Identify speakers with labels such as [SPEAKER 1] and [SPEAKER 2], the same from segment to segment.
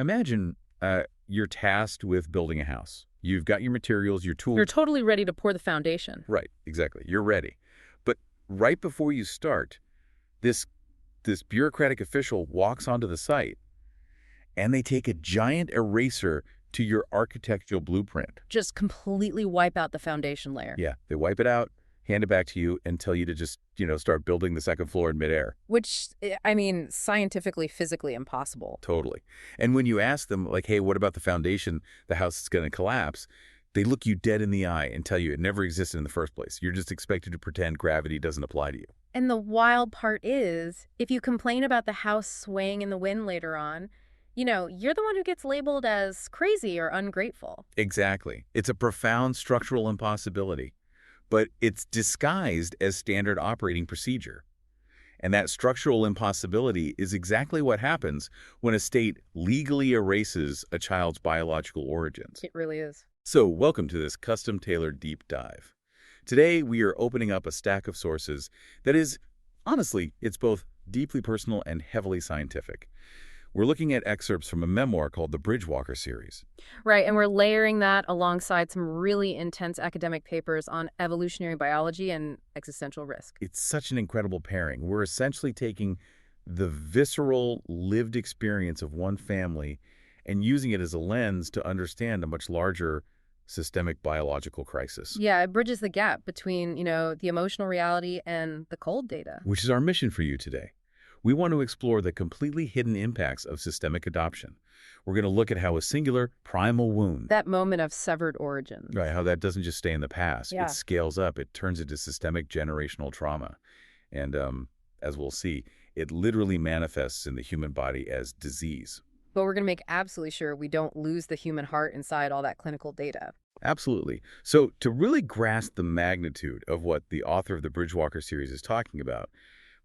[SPEAKER 1] Imagine you're tasked with building a house. You've got your materials, your tools.
[SPEAKER 2] You're totally ready to pour the foundation.
[SPEAKER 1] Right, exactly. You're ready. But right before you start, this bureaucratic official walks onto the site, and they take a giant eraser to your architectural blueprint.
[SPEAKER 2] Just completely wipe out the foundation layer.
[SPEAKER 1] Yeah, they wipe it out, hand it back to you, and tell you to just, start building the second floor in midair.
[SPEAKER 2] Which, I mean, scientifically, physically impossible.
[SPEAKER 1] Totally. And when you ask them, like, hey, what about the foundation? The house is going to collapse. They look you dead in the eye and tell you it never existed in the first place. You're just expected to pretend gravity doesn't apply to you.
[SPEAKER 2] And the wild part is, if you complain about the house swaying in the wind later on, you're the one who gets labeled as crazy or ungrateful.
[SPEAKER 1] Exactly. It's a profound structural impossibility, but it's disguised as standard operating procedure. And that structural impossibility is exactly what happens when a state legally erases a child's biological origins.
[SPEAKER 2] It really is.
[SPEAKER 1] So, welcome to this custom-tailored deep dive. Today, we are opening up a stack of sources that is, honestly, it's both deeply personal and heavily scientific. We're looking at excerpts from a memoir called the Bridgewalker series.
[SPEAKER 2] Right, and we're layering that alongside some really intense academic papers on evolutionary biology and existential risk.
[SPEAKER 1] It's such an incredible pairing. We're essentially taking the visceral, lived experience of one family and using it as a lens to understand a much larger systemic biological crisis.
[SPEAKER 2] Yeah, it bridges the gap between, the emotional reality and the cold data.
[SPEAKER 1] Which is our mission for you today. We want to explore the completely hidden impacts of systemic adoption. We're going to look at how a singular primal wound,
[SPEAKER 2] that moment of severed origins.
[SPEAKER 1] right, how that doesn't just stay in the past.
[SPEAKER 2] Yeah.
[SPEAKER 1] It scales up. It turns into systemic generational trauma. And as we'll see, it literally manifests in the human body as disease.
[SPEAKER 2] But we're going to make absolutely sure we don't lose the human heart inside all that clinical data.
[SPEAKER 1] Absolutely. So to really grasp the magnitude of what the author of the Bridgewalker series is talking about,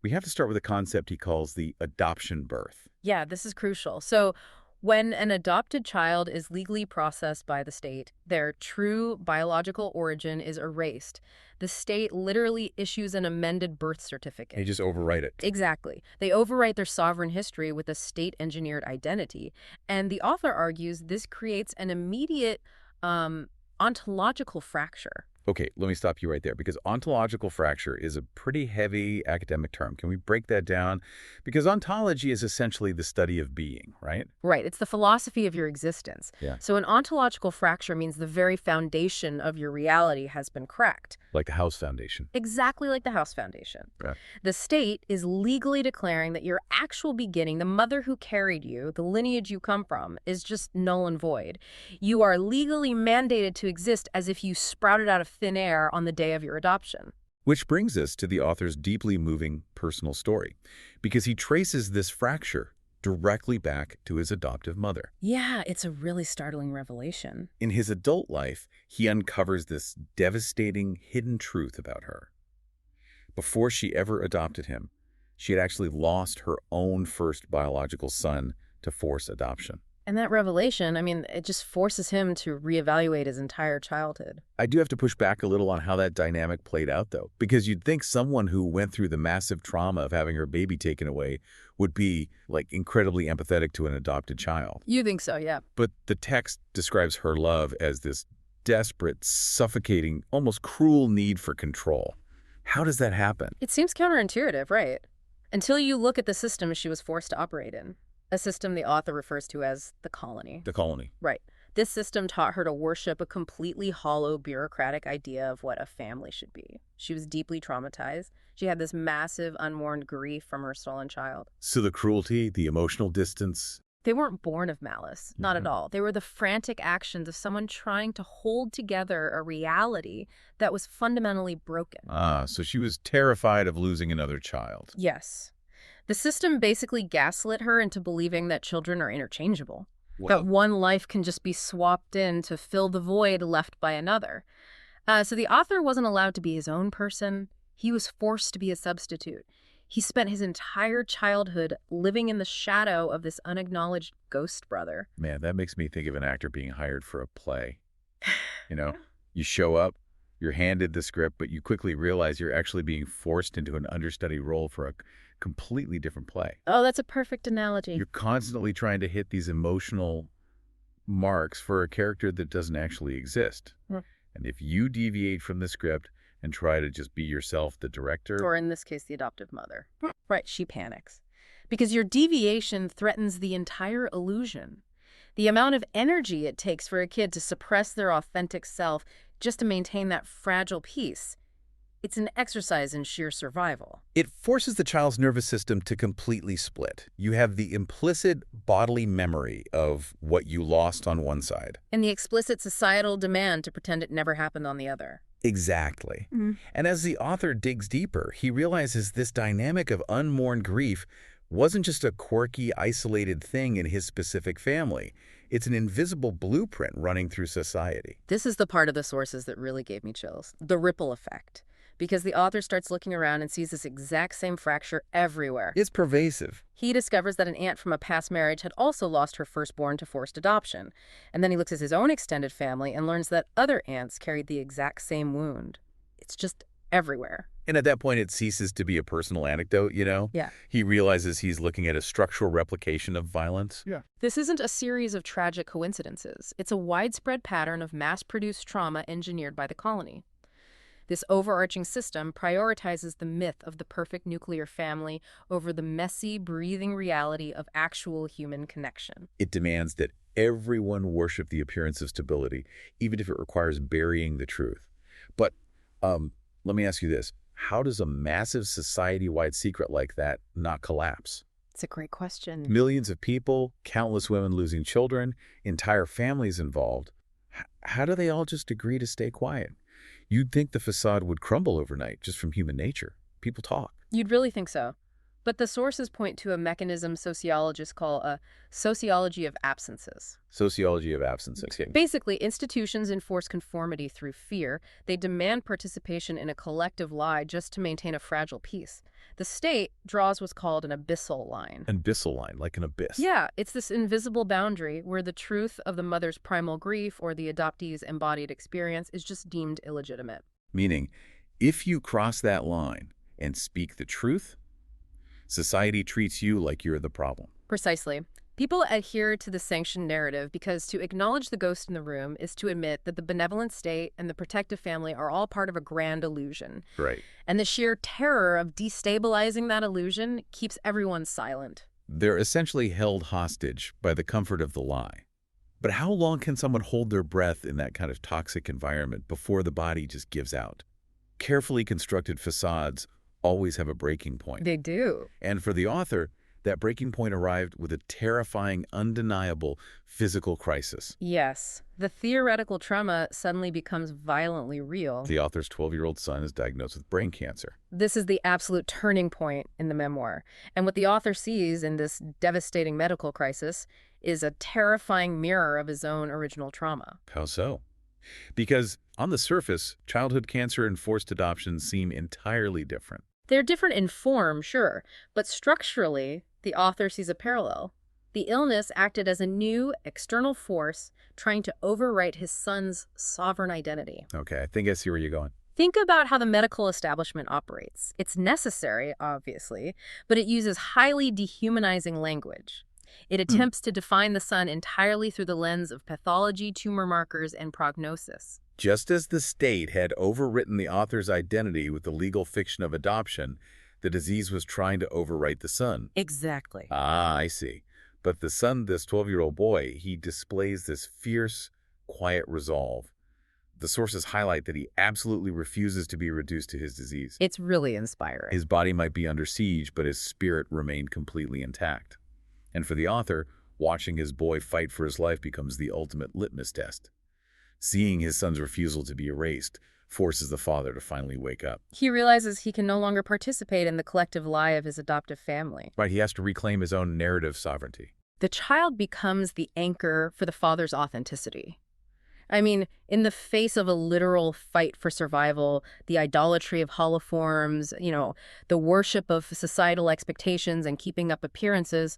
[SPEAKER 1] we have to start with a concept he calls the adoption birth.
[SPEAKER 2] Yeah, this is crucial. So when an adopted child is legally processed by the state, their true biological origin is erased. The state literally issues an amended birth certificate.
[SPEAKER 1] They just overwrite it.
[SPEAKER 2] Exactly. They overwrite their sovereign history with a state-engineered identity. And the author argues this creates an immediate ontological fracture.
[SPEAKER 1] Okay, let me stop you right there, because ontological fracture is a pretty heavy academic term. Can we break that down? Because ontology is essentially the study of being, right?
[SPEAKER 2] Right. It's the philosophy of your existence.
[SPEAKER 1] Yeah.
[SPEAKER 2] So an ontological fracture means the very foundation of your reality has been cracked.
[SPEAKER 1] Like the house foundation.
[SPEAKER 2] Exactly like the house foundation.
[SPEAKER 1] Yeah.
[SPEAKER 2] The state is legally declaring that your actual beginning, the mother who carried you, the lineage you come from, is just null and void. You are legally mandated to exist as if you sprouted out of thin air on the day of your adoption.
[SPEAKER 1] Which brings us to the author's deeply moving personal story, because he traces this fracture directly back to his adoptive mother.
[SPEAKER 2] Yeah, it's a really startling revelation.
[SPEAKER 1] In his adult life, he uncovers this devastating hidden truth about her. Before she ever adopted him, she had actually lost her own first biological son to forced adoption.
[SPEAKER 2] And that revelation, it just forces him to reevaluate his entire childhood.
[SPEAKER 1] I do have to push back a little on how that dynamic played out, though, because you'd think someone who went through the massive trauma of having her baby taken away would be, incredibly empathetic to an adopted child.
[SPEAKER 2] You think so, yeah.
[SPEAKER 1] But the text describes her love as this desperate, suffocating, almost cruel need for control. How does that happen?
[SPEAKER 2] It seems counterintuitive, right? Until you look at the system she was forced to operate in. A system the author refers to as the colony.
[SPEAKER 1] The colony.
[SPEAKER 2] Right. This system taught her to worship a completely hollow bureaucratic idea of what a family should be. She was deeply traumatized. She had this massive unmourned grief from her stolen child.
[SPEAKER 1] So the cruelty, the emotional distance.
[SPEAKER 2] They weren't born of malice, not at all. They were the frantic actions of someone trying to hold together a reality that was fundamentally broken.
[SPEAKER 1] So she was terrified of losing another child.
[SPEAKER 2] Yes. The system basically gaslit her into believing that children are interchangeable,
[SPEAKER 1] Well,
[SPEAKER 2] that one life can just be swapped in to fill the void left by another. So the author wasn't allowed to be his own person. He was forced to be a substitute. He spent his entire childhood living in the shadow of this unacknowledged ghost brother.
[SPEAKER 1] man, that makes me think of an actor being hired for a play. You show up, you're handed the script, but you quickly realize you're actually being forced into an understudy role for a completely different play.
[SPEAKER 2] Oh, that's a perfect analogy.
[SPEAKER 1] You're constantly trying to hit these emotional marks for a character that doesn't actually exist.
[SPEAKER 2] Hmm.
[SPEAKER 1] And if you deviate from the script and try to just be yourself, the director...
[SPEAKER 2] Or in this case, the adoptive mother. Right, she panics. Because your deviation threatens the entire illusion. The amount of energy it takes for a kid to suppress their authentic self just to maintain that fragile peace. It's an exercise in sheer survival.
[SPEAKER 1] It forces the child's nervous system to completely split. You have the implicit bodily memory of what you lost on one side.
[SPEAKER 2] And the explicit societal demand to pretend it never happened on the other.
[SPEAKER 1] Exactly. And as the author digs deeper, he realizes this dynamic of unmourned grief wasn't just a quirky, isolated thing in his specific family. It's an invisible blueprint running through society.
[SPEAKER 2] This is the part of the sources that really gave me chills. The ripple effect. Because the author starts looking around and sees this exact same fracture everywhere.
[SPEAKER 1] It's pervasive.
[SPEAKER 2] He discovers that an aunt from a past marriage had also lost her firstborn to forced adoption. And then he looks at his own extended family and learns that other aunts carried the exact same wound. It's just everywhere.
[SPEAKER 1] And at that point, it ceases to be a personal anecdote, you know?
[SPEAKER 2] Yeah.
[SPEAKER 1] He realizes he's looking at a structural replication of violence.
[SPEAKER 3] Yeah.
[SPEAKER 2] This isn't a series of tragic coincidences. It's a widespread pattern of mass-produced trauma engineered by the colony. This overarching system prioritizes the myth of the perfect nuclear family over the messy, breathing reality of actual human connection.
[SPEAKER 1] It demands that everyone worship the appearance of stability, even if it requires burying the truth. But let me ask you this. How does a massive society-wide secret like that not collapse?
[SPEAKER 2] It's a great question.
[SPEAKER 1] Millions of people, countless women losing children, entire families involved. How do they all just agree to stay quiet? You'd think the facade would crumble overnight just from human nature. People talk.
[SPEAKER 2] You'd really think so. But the sources point to a mechanism sociologists call a sociology of absences.
[SPEAKER 1] Sociology of absences.
[SPEAKER 2] Basically, institutions enforce conformity through fear. They demand participation in a collective lie just to maintain a fragile peace. The state draws what's called an abyssal line.
[SPEAKER 1] An abyssal line, like an abyss.
[SPEAKER 2] Yeah, it's this invisible boundary where the truth of the mother's primal grief or the adoptee's embodied experience is just deemed illegitimate.
[SPEAKER 1] Meaning, if you cross that line and speak the truth, society treats you like you're the problem.
[SPEAKER 2] Precisely. People adhere to the sanctioned narrative because to acknowledge the ghost in the room is to admit that the benevolent state and the protective family are all part of a grand illusion.
[SPEAKER 1] Right.
[SPEAKER 2] And the sheer terror of destabilizing that illusion keeps everyone silent.
[SPEAKER 1] They're essentially held hostage by the comfort of the lie. But how long can someone hold their breath in that kind of toxic environment before the body just gives out? Carefully constructed facades always have a breaking point.
[SPEAKER 2] They do.
[SPEAKER 1] And for the author, that breaking point arrived with a terrifying, undeniable physical crisis.
[SPEAKER 2] Yes. The theoretical trauma suddenly becomes violently real.
[SPEAKER 1] The author's 12-year-old son is diagnosed with brain cancer.
[SPEAKER 2] This is the absolute turning point in the memoir. And what the author sees in this devastating medical crisis is a terrifying mirror of his own original trauma.
[SPEAKER 1] How so? Because on the surface, childhood cancer and forced adoption seem entirely different.
[SPEAKER 2] They're different in form, sure, but structurally, the author sees a parallel. The illness acted as a new external force trying to overwrite his son's sovereign identity.
[SPEAKER 1] Okay, I think I see where you're going.
[SPEAKER 2] Think about how the medical establishment operates. It's necessary, obviously, but it uses highly dehumanizing language. It attempts to define the son entirely through the lens of pathology, tumor markers, and prognosis.
[SPEAKER 1] Just as the state had overwritten the author's identity with the legal fiction of adoption, the disease was trying to overwrite the son.
[SPEAKER 2] Exactly.
[SPEAKER 1] Ah, I see. But the son, this 12-year-old boy, he displays this fierce, quiet resolve. The sources highlight that he absolutely refuses to be reduced to his disease.
[SPEAKER 2] It's really inspiring.
[SPEAKER 1] His body might be under siege, but his spirit remained completely intact. And for the author, watching his boy fight for his life becomes the ultimate litmus test. Seeing his son's refusal to be erased forces the father to finally wake up.
[SPEAKER 2] He realizes he can no longer participate in the collective lie of his adoptive family.
[SPEAKER 1] Right, he has to reclaim his own narrative sovereignty.
[SPEAKER 2] The child becomes the anchor for the father's authenticity. I mean, in the face of a literal fight for survival, the idolatry of holoforms, the worship of societal expectations and keeping up appearances,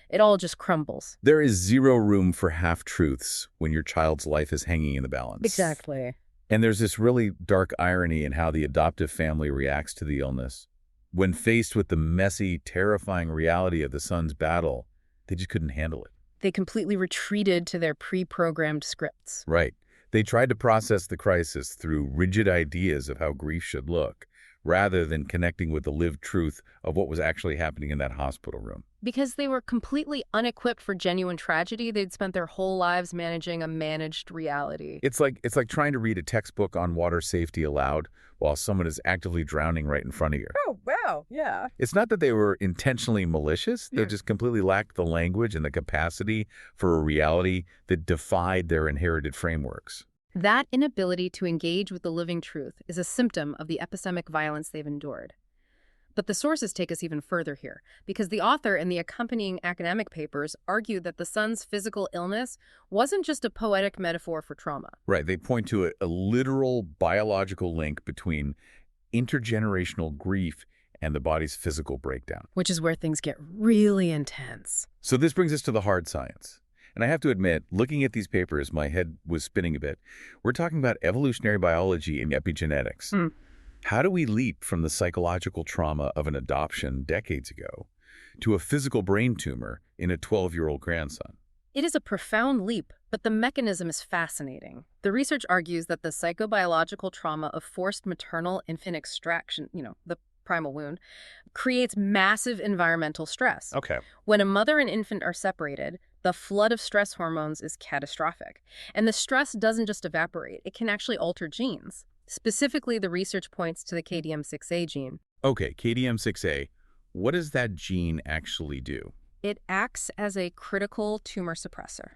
[SPEAKER 2] it all just crumbles.
[SPEAKER 1] There is zero room for half-truths when your child's life is hanging in the balance.
[SPEAKER 2] Exactly.
[SPEAKER 1] And there's this really dark irony in how the adoptive family reacts to the illness. When faced with the messy, terrifying reality of the son's battle, they just couldn't handle it.
[SPEAKER 2] They completely retreated to their pre-programmed scripts.
[SPEAKER 1] Right. They tried to process the crisis through rigid ideas of how grief should look, rather than connecting with the lived truth of what was actually happening in that hospital room.
[SPEAKER 2] Because they were completely unequipped for genuine tragedy, they'd spent their whole lives managing a managed reality.
[SPEAKER 1] It's like trying to read a textbook on water safety aloud while someone is actively drowning right in front of you.
[SPEAKER 2] Oh, wow, yeah.
[SPEAKER 1] It's not that they were intentionally malicious. They just completely lacked the language and the capacity for a reality that defied their inherited frameworks.
[SPEAKER 2] That inability to engage with the living truth is a symptom of the epistemic violence they've endured. But the sources take us even further here, because the author and the accompanying academic papers argue that the son's physical illness wasn't just a poetic metaphor for trauma.
[SPEAKER 1] Right. They point to a literal biological link between intergenerational grief and the body's physical breakdown.
[SPEAKER 2] Which is where things get really intense.
[SPEAKER 1] So this brings us to the hard science. And I have to admit, looking at these papers, my head was spinning a bit. We're talking about evolutionary biology and epigenetics. How do we leap from the psychological trauma of an adoption decades ago to a physical brain tumor in a 12-year-old grandson?
[SPEAKER 2] It is a profound leap, but the mechanism is fascinating. The research argues that the psychobiological trauma of forced maternal infant extraction, the primal wound, creates massive environmental stress.
[SPEAKER 1] Okay.
[SPEAKER 2] When a mother and infant are separated, the flood of stress hormones is catastrophic. And the stress doesn't just evaporate, it can actually alter genes. Specifically, the research points to the KDM6A gene.
[SPEAKER 1] Okay, KDM6A, what does that gene actually do?
[SPEAKER 2] It acts as a critical tumor suppressor.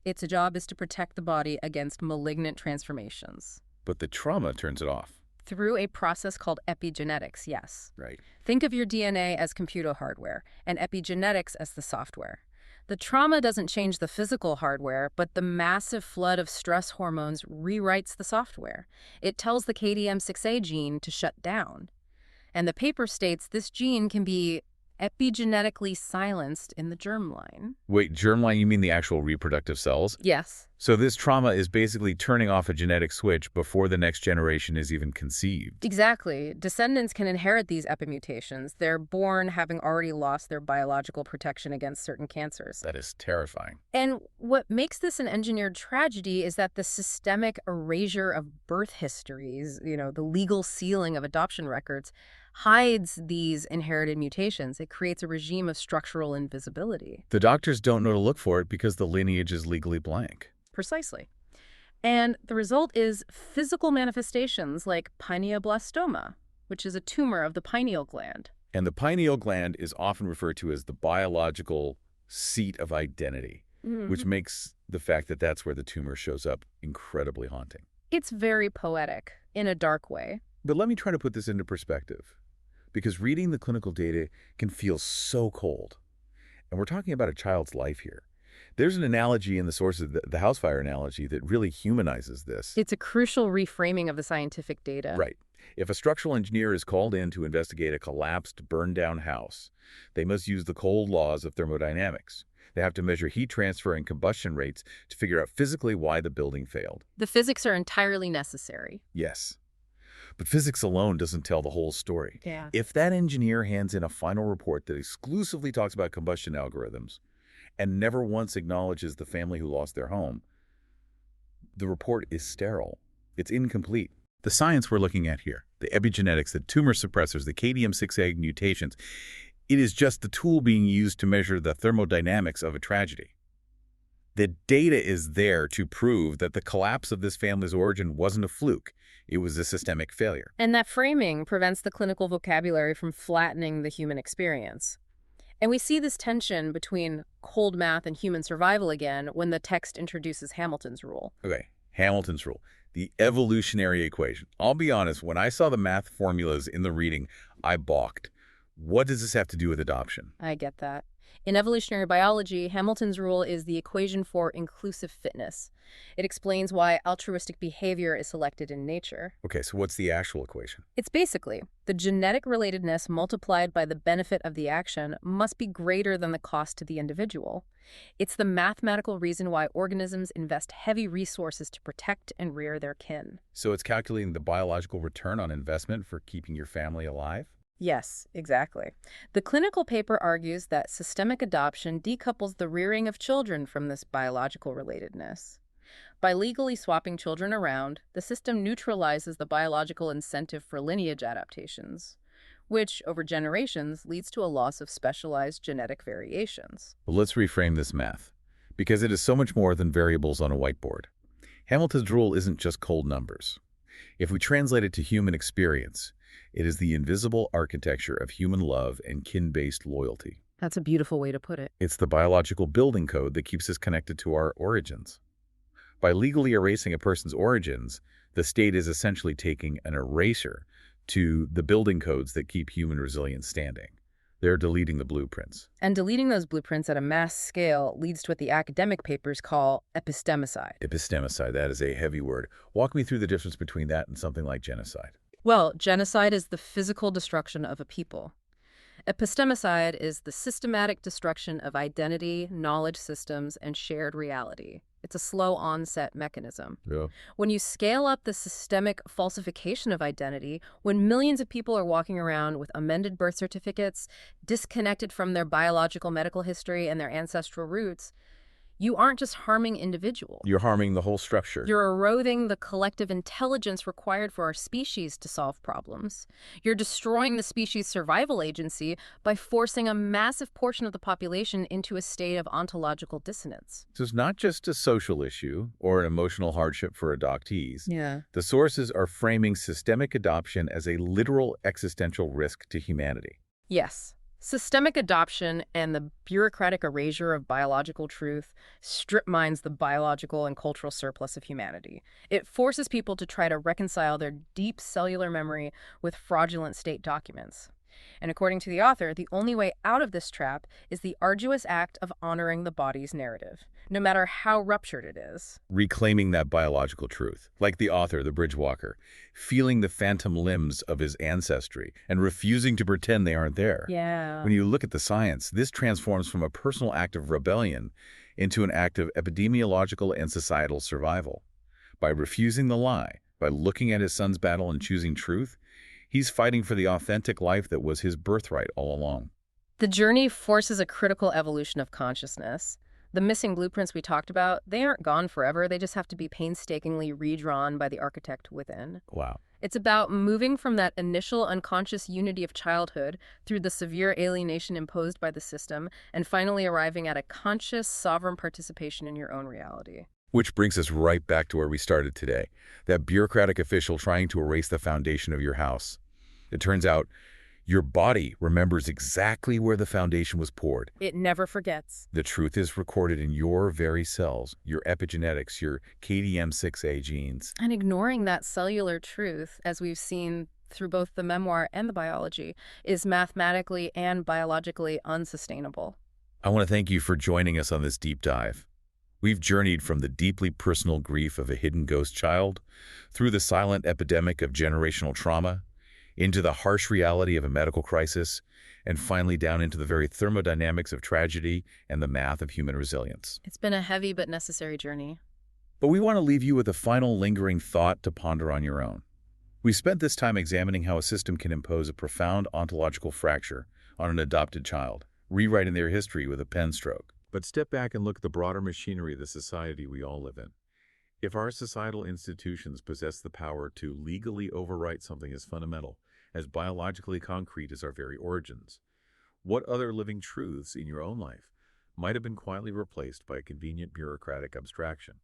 [SPEAKER 2] Its job is to protect the body against malignant transformations.
[SPEAKER 1] But the trauma turns it off.
[SPEAKER 2] Through a process called epigenetics, yes.
[SPEAKER 1] Right.
[SPEAKER 2] Think of your DNA as computer hardware and epigenetics as the software. The trauma doesn't change the physical hardware, but the massive flood of stress hormones rewrites the software. It tells the KDM6A gene to shut down. And the paper states this gene can be epigenetically silenced in the germline.
[SPEAKER 1] Wait, germline, you mean the actual reproductive cells?
[SPEAKER 2] Yes.
[SPEAKER 1] So this trauma is basically turning off a genetic switch before the next generation is even conceived.
[SPEAKER 2] Exactly. Descendants can inherit these epimutations. They're born having already lost their biological protection against certain cancers.
[SPEAKER 1] That is terrifying.
[SPEAKER 2] And what makes this an engineered tragedy is that the systemic erasure of birth histories, the legal sealing of adoption records, hides these inherited mutations. It creates a regime of structural invisibility.
[SPEAKER 1] The doctors don't know to look for it because the lineage is legally blank.
[SPEAKER 2] Precisely. And the result is physical manifestations like pineoblastoma, which is a tumor of the pineal gland.
[SPEAKER 1] And the pineal gland is often referred to as the biological seat of identity, which makes the fact that that's where the tumor shows up incredibly haunting.
[SPEAKER 2] It's very poetic in a dark way.
[SPEAKER 1] But let me try to put this into perspective, because reading the clinical data can feel so cold. And we're talking about a child's life here. There's an analogy in the sources, the house fire analogy, that really humanizes this.
[SPEAKER 2] It's a crucial reframing of the scientific data.
[SPEAKER 1] Right. If a structural engineer is called in to investigate a collapsed, burned-down house, they must use the cold laws of thermodynamics. They have to measure heat transfer and combustion rates to figure out physically why the building failed.
[SPEAKER 2] The physics are entirely necessary.
[SPEAKER 1] Yes. But physics alone doesn't tell the whole story.
[SPEAKER 2] Yeah.
[SPEAKER 1] If that engineer hands in a final report that exclusively talks about combustion algorithms and never once acknowledges the family who lost their home, the report is sterile. It's incomplete. The science we're looking at here, the epigenetics, the tumor suppressors, the KDM6A mutations, it is just the tool being used to measure the thermodynamics of a tragedy. The data is there to prove that the collapse of this family's origin wasn't a fluke. It was a systemic failure.
[SPEAKER 2] And that framing prevents the clinical vocabulary from flattening the human experience. And we see this tension between cold math and human survival again when the text introduces Hamilton's rule.
[SPEAKER 1] Okay, Hamilton's rule, the evolutionary equation. I'll be honest, when I saw the math formulas in the reading, I balked. What does this have to do with adoption?
[SPEAKER 2] I get that. In evolutionary biology, Hamilton's rule is the equation for inclusive fitness. It explains why altruistic behavior is selected in nature.
[SPEAKER 1] Okay, so what's the actual equation?
[SPEAKER 2] It's basically the genetic relatedness multiplied by the benefit of the action must be greater than the cost to the individual. It's the mathematical reason why organisms invest heavy resources to protect and rear their kin.
[SPEAKER 1] So it's calculating the biological return on investment for keeping your family alive?
[SPEAKER 2] Yes, exactly. The clinical paper argues that systemic adoption decouples the rearing of children from this biological relatedness. By legally swapping children around, the system neutralizes the biological incentive for lineage adaptations, which, over generations, leads to a loss of specialized genetic variations.
[SPEAKER 1] But let's reframe this math, because it is so much more than variables on a whiteboard. Hamilton's rule isn't just cold numbers. If we translate it to human experience, it is the invisible architecture of human love and kin-based loyalty.
[SPEAKER 2] That's a beautiful way to put it.
[SPEAKER 1] It's the biological building code that keeps us connected to our origins. By legally erasing a person's origins, the state is essentially taking an eraser to the building codes that keep human resilience standing. They're deleting the blueprints.
[SPEAKER 2] And deleting those blueprints at a mass scale leads to what the academic papers call epistemicide.
[SPEAKER 1] Epistemicide, that is a heavy word. Walk me through the difference between that and something like genocide.
[SPEAKER 2] Well, genocide is the physical destruction of a people. Epistemicide is the systematic destruction of identity, knowledge systems, and shared reality. It's a slow-onset mechanism.
[SPEAKER 1] Yeah.
[SPEAKER 2] When you scale up the systemic falsification of identity, when millions of people are walking around with amended birth certificates, disconnected from their biological medical history and their ancestral roots, you aren't just harming individuals.
[SPEAKER 1] You're harming the whole structure.
[SPEAKER 2] You're eroding the collective intelligence required for our species to solve problems. You're destroying the species' survival agency by forcing a massive portion of the population into a state of ontological dissonance.
[SPEAKER 1] This is not just a social issue or an emotional hardship for adoptees.
[SPEAKER 2] Yeah.
[SPEAKER 1] The sources are framing systemic adoption as a literal existential risk to humanity.
[SPEAKER 2] Yes. Systemic adoption and the bureaucratic erasure of biological truth strip mines the biological and cultural surplus of humanity. It forces people to try to reconcile their deep cellular memory with fraudulent state documents. And according to the author, the only way out of this trap is the arduous act of honoring the body's narrative, no matter how ruptured it is.
[SPEAKER 1] Reclaiming that biological truth, like the author, the bridge walker, feeling the phantom limbs of his ancestry and refusing to pretend they aren't there.
[SPEAKER 2] Yeah.
[SPEAKER 1] When you look at the science, this transforms from a personal act of rebellion into an act of epidemiological and societal survival. By refusing the lie, by looking at his son's battle and choosing truth, he's fighting for the authentic life that was his birthright all along.
[SPEAKER 2] The journey forces a critical evolution of consciousness. The missing blueprints we talked about, they aren't gone forever. They just have to be painstakingly redrawn by the architect within.
[SPEAKER 1] Wow.
[SPEAKER 2] It's about moving from that initial unconscious unity of childhood through the severe alienation imposed by the system and finally arriving at a conscious, sovereign participation in your own reality.
[SPEAKER 1] Which brings us right back to where we started today, that bureaucratic official trying to erase the foundation of your house. It turns out your body remembers exactly where the foundation was poured.
[SPEAKER 2] It never forgets.
[SPEAKER 1] The truth is recorded in your very cells, your epigenetics, your KDM6A genes.
[SPEAKER 2] And ignoring that cellular truth, as we've seen through both the memoir and the biology, is mathematically and biologically unsustainable.
[SPEAKER 1] I want to thank you for joining us on this deep dive. We've journeyed from the deeply personal grief of a hidden ghost child, through the silent epidemic of generational trauma, into the harsh reality of a medical crisis, and finally down into the very thermodynamics of tragedy and the math of human resilience.
[SPEAKER 2] It's been a heavy but necessary journey.
[SPEAKER 1] But we want to leave you with a final lingering thought to ponder on your own. We spent this time examining how a system can impose a profound ontological fracture on an adopted child, rewriting their history with a pen stroke. But step back and look at the broader machinery of the society we all live in. If our societal institutions possess the power to legally overwrite something as fundamental, as biologically concrete as our very origins, what other living truths in your own life might have been quietly replaced by a convenient bureaucratic abstraction?